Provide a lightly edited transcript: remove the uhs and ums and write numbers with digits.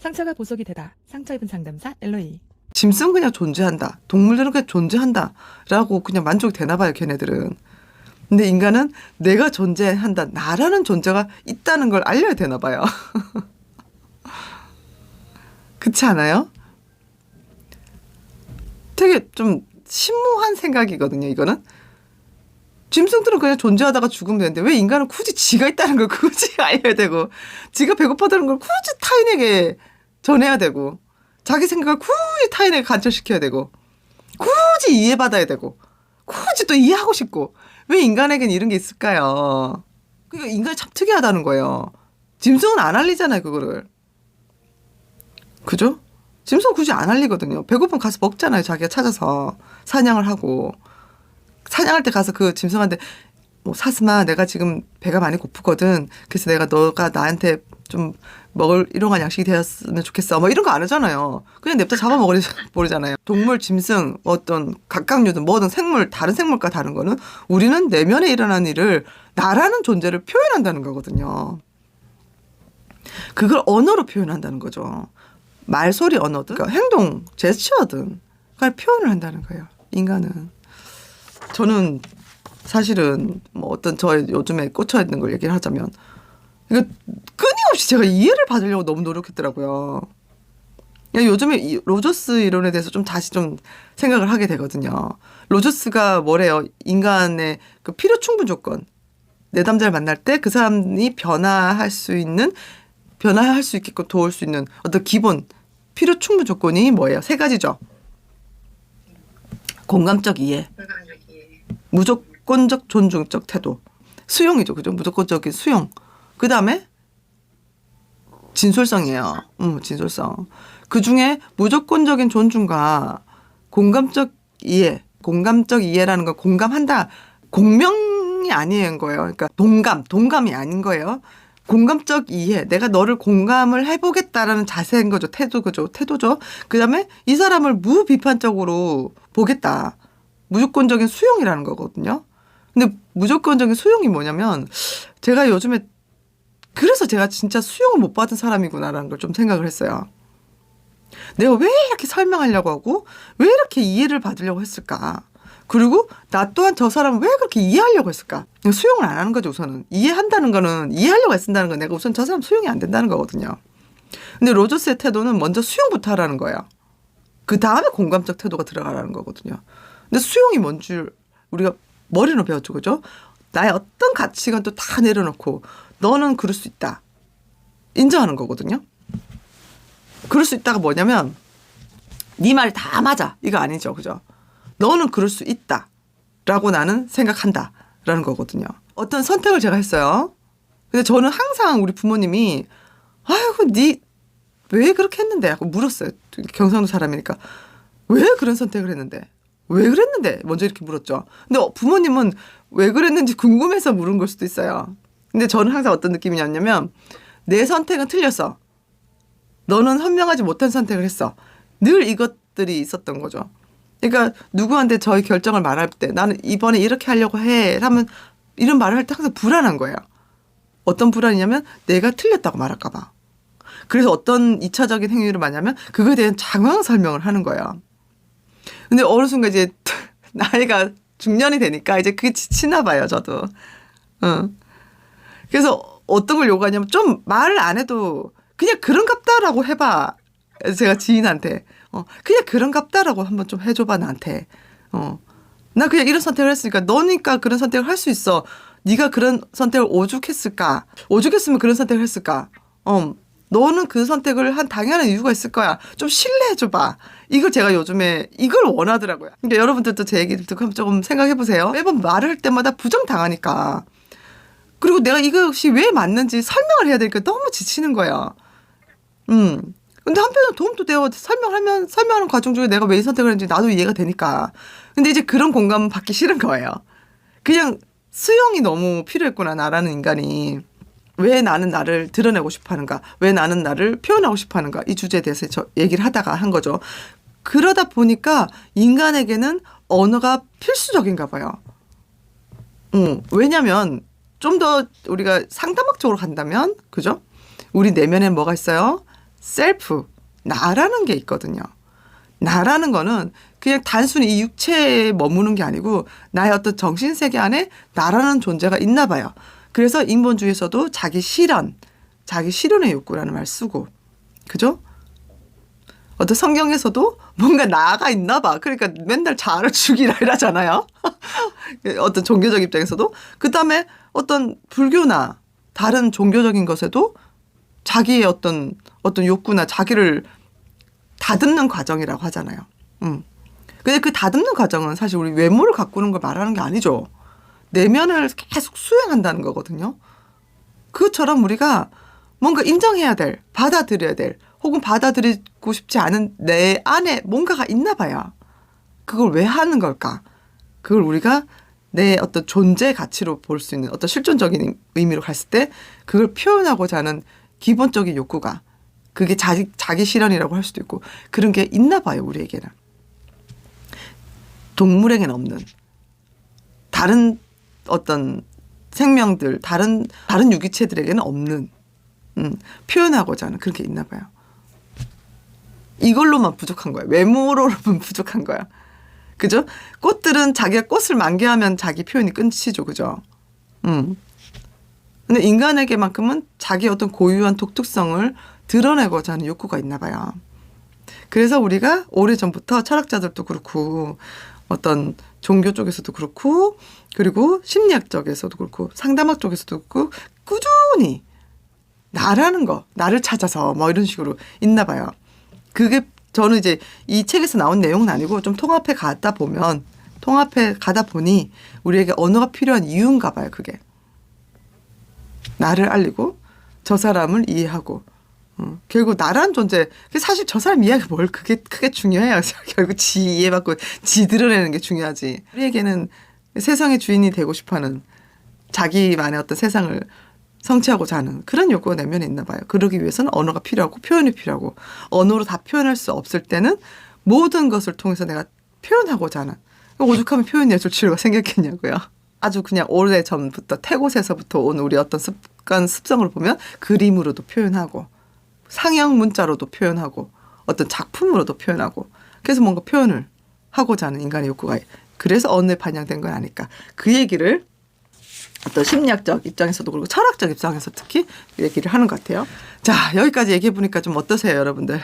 상처가 보석이 되다. 상처 입은 상담사 엘로이. 짐승은 그냥 존재한다. 동물들은 그냥 존재한다. 라고 그냥 만족이 되나 봐요, 걔네들은. 근데 인간은 내가 존재한다. 나라는 존재가 있다는 걸 알려야 되나 봐요. 그렇지 않아요? 되게 좀 심오한 생각이거든요, 이거는. 짐승들은 그냥 존재하다가 죽으면 되는데 왜 인간은 굳이 지가 있다는 걸 굳이 알려야 되고 지가 배고파다는 걸 굳이 타인에게 전해야 되고 자기 생각을 굳이 타인에게 관철시켜야 되고 굳이 이해받아야 되고 굳이 또 이해하고 싶고 왜 인간에겐 이런 게 있을까요? 그러니까 인간이 참 특이하다는 거예요. 짐승은 안 알리잖아요, 그거를. 그죠? 짐승은 굳이 안 알리거든요. 배고프면 가서 먹잖아요, 자기가 찾아서. 사냥을 하고. 사냥할 때 가서 그 짐승한테 뭐 사슴아 내가 지금 배가 많이 고프거든. 그래서 너가 나한테 좀 먹을 일용할 양식이 되었으면 좋겠어. 뭐 이런 거 안 하잖아요. 그냥 냅다 잡아먹으잖아요. 동물, 짐승, 어떤 각각류든 뭐든 생물, 다른 생물과 다른 거는 우리는 내면에 일어난 일을 나라는 존재를 표현한다는 거거든요. 그걸 언어로 표현한다는 거죠. 말소리 언어든 그러니까 행동, 제스처든 그걸 표현을 한다는 거예요. 인간은. 저는 사실은 뭐 어떤 저의 요즘에 꽂혀 있는 걸 얘기를 하자면 이거 끊임없이 제가 이해를 받으려고 너무 노력했더라고요. 요즘에 이 로저스 이론에 대해서 좀 다시 좀 생각을 하게 되거든요. 로저스가 뭐래요? 인간의 그 필요 충분 조건. 내담자를 만날 때 그 사람이 변화할 수 있게끔 도울 수 있는 어떤 기본 필요 충분 조건이 뭐예요? 세 가지죠. 공감적 이해. 무조건적 존중적 태도. 수용이죠. 그죠? 무조건적인 수용. 그 다음에 진솔성이에요. 진솔성. 그 중에 무조건적인 존중과 공감적 이해. 공감적 이해라는 건 공감한다. 공명이 아닌 거예요. 그러니까 동감이 아닌 거예요. 공감적 이해. 내가 너를 공감을 해보겠다라는 자세인 거죠. 태도죠. 그 다음에 이 사람을 무비판적으로 보겠다. 무조건적인 수용이라는 거거든요. 근데 무조건적인 수용이 뭐냐면 제가 요즘에 그래서 제가 진짜 수용을 못 받은 사람이구나라는 걸 좀 생각을 했어요. 내가 왜 이렇게 설명하려고 하고 왜 이렇게 이해를 받으려고 했을까? 그리고 나 또한 저 사람을 왜 그렇게 이해하려고 했을까? 수용을 안 하는 거죠, 우선은. 이해한다는 거는 이해하려고 애쓴다는 건 내가 우선 저 사람 수용이 안 된다는 거거든요. 근데 로저스의 태도는 먼저 수용부터 하라는 거예요. 그 다음에 공감적 태도가 들어가라는 거거든요. 근데 수용이 뭔 줄 우리가 머리로 배웠죠. 그죠? 나의 어떤 가치관도 다 내려놓고 너는 그럴 수 있다. 인정하는 거거든요. 그럴 수 있다가 뭐냐면 네 말 다 맞아. 이거 아니죠. 그죠? 너는 그럴 수 있다. 라고 나는 생각한다. 라는 거거든요. 어떤 선택을 제가 했어요. 근데 저는 항상 우리 부모님이 아이고 네 왜 그렇게 했는데? 하고 물었어요. 경상도 사람이니까. 왜 그런 선택을 했는데? 왜 그랬는데? 먼저 이렇게 물었죠. 근데 부모님은 왜 그랬는지 궁금해서 물은 걸 수도 있어요. 근데 저는 항상 어떤 느낌이냐면 내 선택은 틀렸어. 너는 현명하지 못한 선택을 했어. 늘 이것들이 있었던 거죠. 그러니까 누구한테 저희 결정을 말할 때 나는 이번에 이렇게 하려고 해 하면 이런 말을 할 때 항상 불안한 거예요. 어떤 불안이냐면 내가 틀렸다고 말할까 봐. 그래서 어떤 2차적인 행위를 많이 하면 그거에 대한 장황 설명을 하는 거예요. 근데 어느 순간 이제 나이가 중년이 되니까 이제 그게 지치나 봐요, 저도. 그래서 어떤 걸 요구하냐면 좀 말을 안 해도 그냥 그런갑다라고 해봐. 제가 지인한테. 그냥 그런갑다라고 한번 좀 해줘봐, 나한테. 나 그냥 이런 선택을 했으니까 너니까 그런 선택을 할 수 있어. 네가 그런 선택을 오죽했을까? 오죽했으면 그런 선택을 했을까? 너는 그 선택을 한 당연한 이유가 있을 거야. 좀 신뢰해줘봐. 이걸 제가 요즘에 이걸 원하더라고요. 그러니까 여러분들도 제 얘기를 듣고 조금 생각해보세요. 매번 말을 할 때마다 부정당하니까. 그리고 내가 이것이 왜 맞는지 설명을 해야 되니까 너무 지치는 거예요. 근데 한편으로 도움도 되어 설명하는 과정 중에 내가 왜 이 선택을 했는지 나도 이해가 되니까. 근데 이제 그런 공감은 받기 싫은 거예요. 그냥 수용이 너무 필요했구나, 나라는 인간이. 왜 나는 나를 드러내고 싶어 하는가? 왜 나는 나를 표현하고 싶어 하는가? 이 주제에 대해서 저 얘기를 하다가 한 거죠. 그러다 보니까 인간에게는 언어가 필수적인가 봐요. 왜냐면 좀 더 우리가 상담학적으로 간다면, 그죠? 우리 내면에 뭐가 있어요? 셀프, 나라는 게 있거든요. 나라는 거는 그냥 단순히 이 육체에 머무는 게 아니고 나의 어떤 정신세계 안에 나라는 존재가 있나 봐요. 그래서 인본주의에서도 자기 실현의 욕구라는 말 쓰고, 그죠? 어떤 성경에서도 뭔가 나가 있나 봐. 그러니까 맨날 자아를 죽이라 이러잖아요. 어떤 종교적 입장에서도. 그다음에 어떤 불교나 다른 종교적인 것에도 자기의 어떤 욕구나 자기를 다듬는 과정이라고 하잖아요. 근데 그 다듬는 과정은 사실 우리 외모를 가꾸는 걸 말하는 게 아니죠. 내면을 계속 수행한다는 거거든요. 그것처럼 우리가 뭔가 인정해야 될, 받아들여야 될, 혹은 받아들이고 싶지 않은 내 안에 뭔가가 있나 봐요. 그걸 왜 하는 걸까? 그걸 우리가 내 어떤 존재 가치로 볼 수 있는 어떤 실존적인 의미로 갔을 때 그걸 표현하고자 하는 기본적인 욕구가, 그게 자기 실현이라고 할 수도 있고 그런 게 있나 봐요, 우리에게는. 동물에게는 없는, 다른 어떤 생명들, 다른 유기체들에게는 없는 표현하고자 하는 그런 게 있나 봐요. 이걸로만 부족한 거야. 외모로만 부족한 거야. 그죠? 꽃들은 자기가 꽃을 만개하면 자기 표현이 끝이죠. 그죠? 근데 인간에게만큼은 자기 어떤 고유한 독특성을 드러내고자 하는 욕구가 있나 봐요. 그래서 우리가 오래전부터 철학자들도 그렇고 어떤 종교 쪽에서도 그렇고 그리고 심리학 쪽에서도 그렇고 상담학 쪽에서도 그렇고 꾸준히 나라는 거, 나를 찾아서 뭐 이런 식으로 있나 봐요. 그게 저는 이제 이 책에서 나온 내용은 아니고 좀 통합해 가다 보니 우리에게 언어가 필요한 이유인가 봐요. 그게. 나를 알리고 저 사람을 이해하고 결국 나라는 존재, 사실 저 사람 이해가 뭘 크게 중요해요. 결국 지 이해받고 지 드러내는 게 중요하지. 우리에게는 세상의 주인이 되고 싶어하는 자기만의 어떤 세상을 성취하고자 하는 그런 욕구가 내면에 있나 봐요. 그러기 위해서는 언어가 필요하고 표현이 필요하고 언어로 다 표현할 수 없을 때는 모든 것을 통해서 내가 표현하고자 하는, 오죽하면 표현예술 치료가 생겼겠냐고요. 아주 그냥 오래전부터 태고에서부터 온 우리 어떤 습성을 보면 그림으로도 표현하고 상형 문자로도 표현하고 어떤 작품으로도 표현하고 그래서 뭔가 표현을 하고자 하는 인간의 욕구가, 그래서 언어에 반영된 건 아닐까. 그 얘기를 어떤 심리학적 입장에서도 그렇고 철학적 입장에서 특히 얘기를 하는 것 같아요. 자, 여기까지 얘기해 보니까 좀 어떠세요, 여러분들?